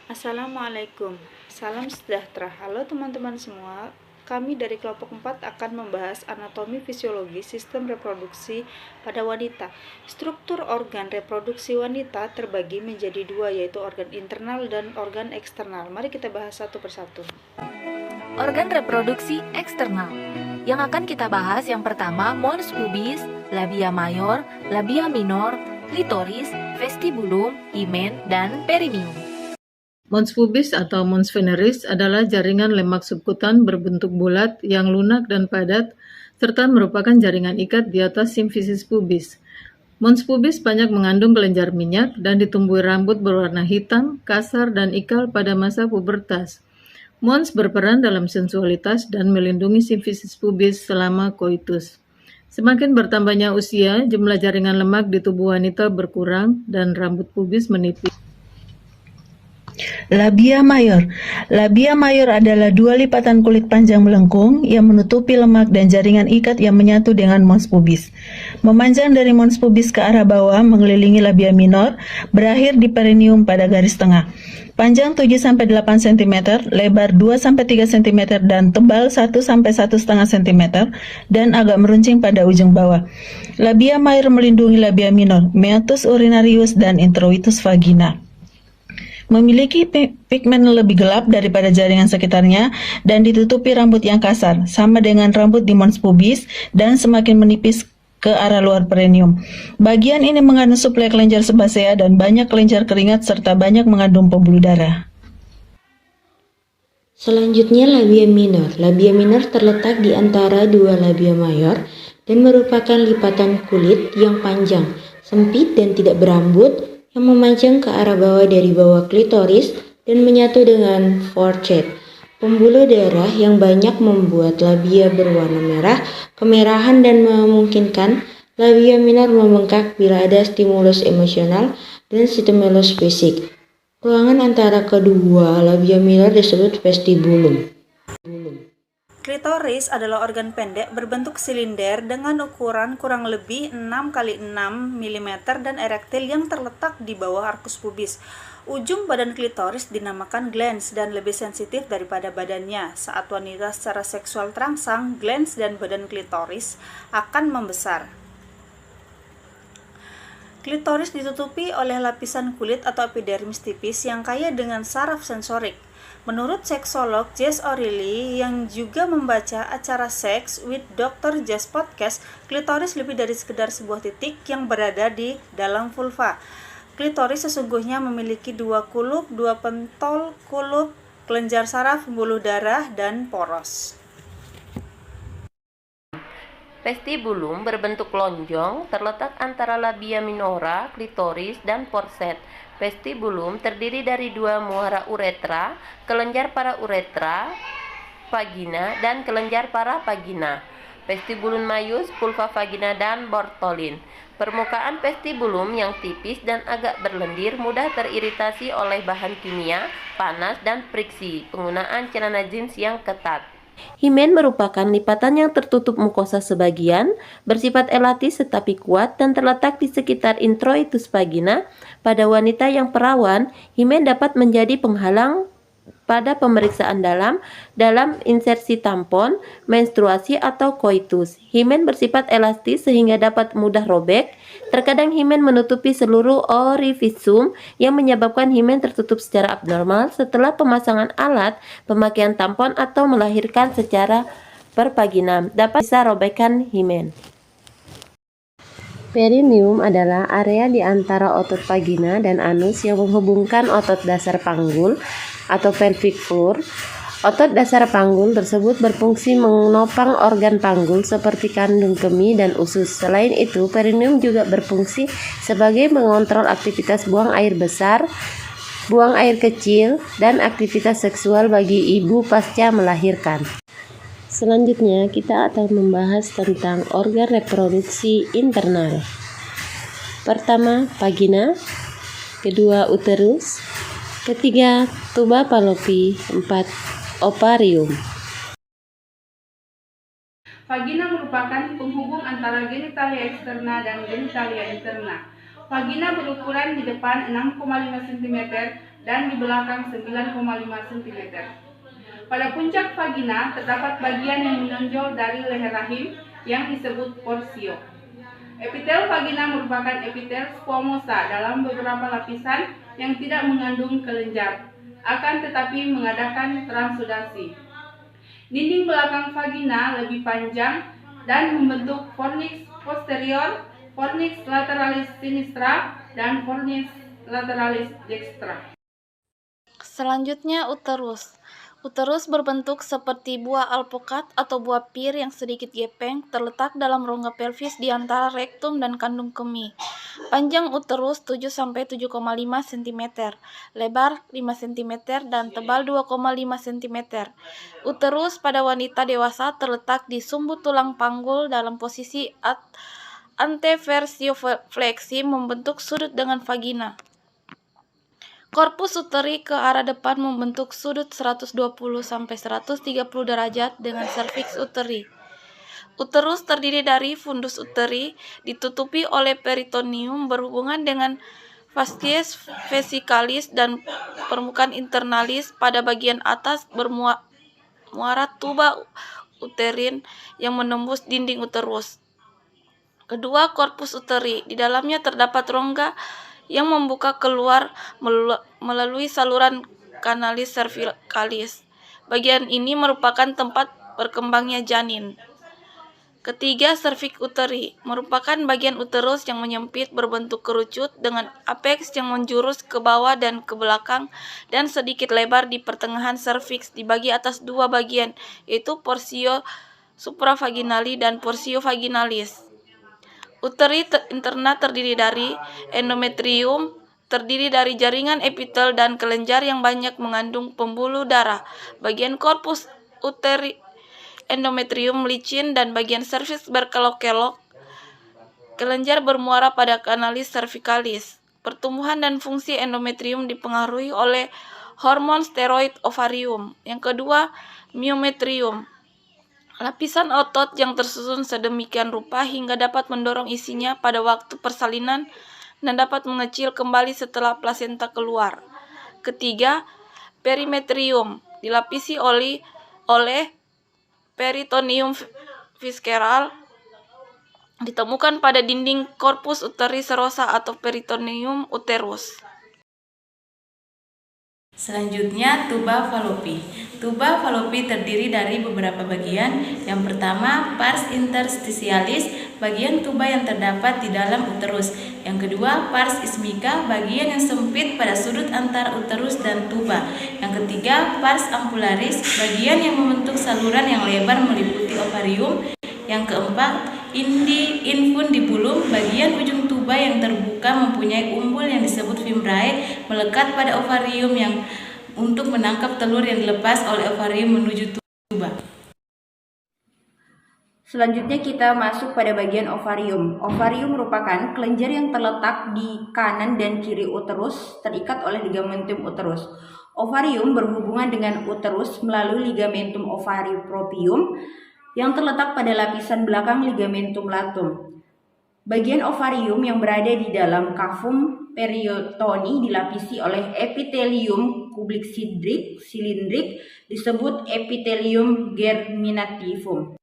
Assalamualaikum, salam sejahtera. Halo teman-teman semua, kami dari kelompok 4 akan membahas anatomi fisiologi sistem reproduksi pada wanita. Struktur organ reproduksi wanita terbagi menjadi dua, yaitu organ internal dan organ eksternal. Mari kita bahas satu persatu. Organ reproduksi eksternal. Yang akan kita bahas yang pertama mons pubis, labia mayor, labia minor, klitoris, vestibulum, himen, dan perineum. Mons pubis atau mons veneris adalah jaringan lemak subkutan berbentuk bulat yang lunak dan padat, serta merupakan jaringan ikat di atas simfisis pubis. Mons pubis banyak mengandung kelenjar minyak dan ditumbuhi rambut berwarna hitam, kasar, dan ikal pada masa pubertas. Mons berperan dalam sensualitas dan melindungi simfisis pubis selama koitus. Semakin bertambahnya usia, jumlah jaringan lemak di tubuh wanita berkurang dan rambut pubis menipis. Labia mayor. Labia mayor adalah dua lipatan kulit panjang melengkung yang menutupi lemak dan jaringan ikat yang menyatu dengan mons pubis. Memanjang dari mons pubis ke arah bawah mengelilingi labia minor, berakhir di perineum pada garis tengah. Panjang 7-8 cm, lebar 2-3 cm, dan tebal 1-1,5 cm, dan agak meruncing pada ujung bawah. Labia mayor melindungi labia minor, meatus urinarius, dan introitus vagina. Memiliki pigmen lebih gelap daripada jaringan sekitarnya dan ditutupi rambut yang kasar, sama dengan rambut di mons pubis, dan semakin menipis ke arah luar perineum. Bagian ini mengandung suplai kelenjar sebasea dan banyak kelenjar keringat serta banyak mengandung pembuluh darah. Selanjutnya labia minor. Labia minor terletak di antara dua labia mayor dan merupakan lipatan kulit yang panjang, sempit dan tidak berambut yang memanjang ke arah bawah dari bawah klitoris dan menyatu dengan forehead. Pembuluh darah yang banyak membuat labia berwarna merah, kemerahan, dan memungkinkan labia minor membengkak bila ada stimulus emosional dan stimulus fisik. Ruangan antara kedua labia minor disebut vestibulum. Klitoris adalah organ pendek berbentuk silinder dengan ukuran kurang lebih 6 x 6 mm dan erektil yang terletak di bawah arkus pubis. Ujung badan klitoris dinamakan glans dan lebih sensitif daripada badannya. Saat wanita secara seksual terangsang, glans dan badan klitoris akan membesar. Klitoris ditutupi oleh lapisan kulit atau epidermis tipis yang kaya dengan saraf sensorik. Menurut seksolog Jess O'Reilly yang juga membaca acara Sex with Dr. Jess podcast, klitoris lebih dari sekedar sebuah titik yang berada di dalam vulva. Klitoris sesungguhnya memiliki dua kulup, dua pentol kulup, kelenjar saraf, pembuluh darah, dan poros. Vestibulum berbentuk lonjong, terletak antara labia minora, klitoris, dan forehead. Vestibulum terdiri dari dua muara uretra, kelenjar para uretra, vagina, dan kelenjar para vagina. Vestibulum maius, pulva vagina, dan Bartholin. Permukaan vestibulum yang tipis dan agak berlendir mudah teriritasi oleh bahan kimia, panas, dan friksi. Penggunaan celana jeans yang ketat. Himen merupakan lipatan yang tertutup mukosa sebagian, bersifat elatis tetapi kuat dan terletak di sekitar introitus vagina. Pada wanita yang perawan, himen dapat menjadi penghalang pada pemeriksaan dalam insersi tampon, menstruasi, atau koitus. Himen bersifat elastis sehingga dapat mudah robek. Terkadang himen menutupi seluruh orifisum yang menyebabkan himen tertutup secara abnormal setelah pemasangan alat, pemakaian tampon, atau melahirkan secara pervaginam. Dapat bisa robekan himen. Perineum adalah area di antara otot vagina dan anus yang menghubungkan otot dasar panggul atau pelvic floor. Otot dasar panggul tersebut berfungsi menopang organ panggul seperti kandung kemih dan usus. Selain itu, perineum juga berfungsi sebagai mengontrol aktivitas buang air besar, buang air kecil, dan aktivitas seksual bagi ibu pasca melahirkan. Selanjutnya, kita akan membahas tentang organ reproduksi internal. Pertama, vagina. Kedua, uterus. Ketiga, tuba fallopi. 4, ovarium. Vagina merupakan penghubung antara genitalia eksterna dan genitalia interna. Vagina berukuran di depan 6,5 cm dan di belakang 9,5 cm. Pada puncak vagina terdapat bagian yang menonjol dari leher rahim yang disebut porsio. Epitel vagina merupakan epitel squamosa dalam beberapa lapisan yang tidak mengandung kelenjar, akan tetapi mengadakan transudasi. Dinding belakang vagina lebih panjang dan membentuk fornix posterior, fornix lateralis sinistra, dan fornix lateralis dextra. Selanjutnya uterus. Uterus berbentuk seperti buah alpukat atau buah pir yang sedikit gepeng, terletak dalam rongga pelvis di antara rektum dan kandung kemih. Panjang uterus 7-7,5 cm, lebar 5 cm, dan tebal 2,5 cm. Uterus pada wanita dewasa terletak di sumbu tulang panggul dalam posisi anteversiofleksi membentuk sudut dengan vagina. Korpus uteri ke arah depan membentuk sudut 120-130 derajat dengan serviks uteri. Uterus terdiri dari fundus uteri, ditutupi oleh peritoneum berhubungan dengan fascies vesicalis dan permukaan internalis. Pada bagian atas bermuara tuba uterin yang menembus dinding uterus. Kedua, korpus uteri. Di dalamnya terdapat rongga yang membuka keluar melalui saluran kanalis cervicalis. Bagian ini merupakan tempat berkembangnya janin. Ketiga, serviks uteri merupakan bagian uterus yang menyempit berbentuk kerucut dengan apeks yang menjurus ke bawah dan ke belakang dan sedikit lebar di pertengahan serviks dibagi atas dua bagian, yaitu porsio supravaginali dan porsio vaginalis. Uteri interna terdiri dari endometrium, terdiri dari jaringan epitel dan kelenjar yang banyak mengandung pembuluh darah. Bagian korpus uteri endometrium licin dan bagian serviks berkelok-kelok. Kelenjar bermuara pada kanalis cervicalis. Pertumbuhan dan fungsi endometrium dipengaruhi oleh hormon steroid ovarium. Yang kedua, myometrium. Lapisan otot yang tersusun sedemikian rupa hingga dapat mendorong isinya pada waktu persalinan dan dapat mengecil kembali setelah plasenta keluar. Ketiga, perimetrium dilapisi oleh peritoneum visceral, ditemukan pada dinding korpus uteri serosa atau peritoneum uterus. Selanjutnya, tuba fallopi. Tuba fallopi terdiri dari beberapa bagian. Yang pertama, pars interstitialis, bagian tuba yang terdapat di dalam uterus. Yang kedua, pars ismica, bagian yang sempit pada sudut antara uterus dan tuba. Yang ketiga, pars ampularis, bagian yang membentuk saluran yang lebar meliputi ovarium. Yang keempat, infundibulum, bagian ujung tuba yang terbuka mempunyai umbul yang disebut fimbrae melekat pada ovarium yang untuk menangkap telur yang dilepas oleh ovarium menuju tuba. Selanjutnya kita masuk pada bagian ovarium. Ovarium merupakan kelenjar yang terletak di kanan dan kiri uterus, terikat oleh ligamentum uterus. Ovarium berhubungan dengan uterus melalui ligamentum ovariopropium yang terletak pada lapisan belakang ligamentum latum. Bagian ovarium yang berada di dalam cavum periotoni dilapisi oleh epitelium kublik silindrik disebut epitelium germinativum.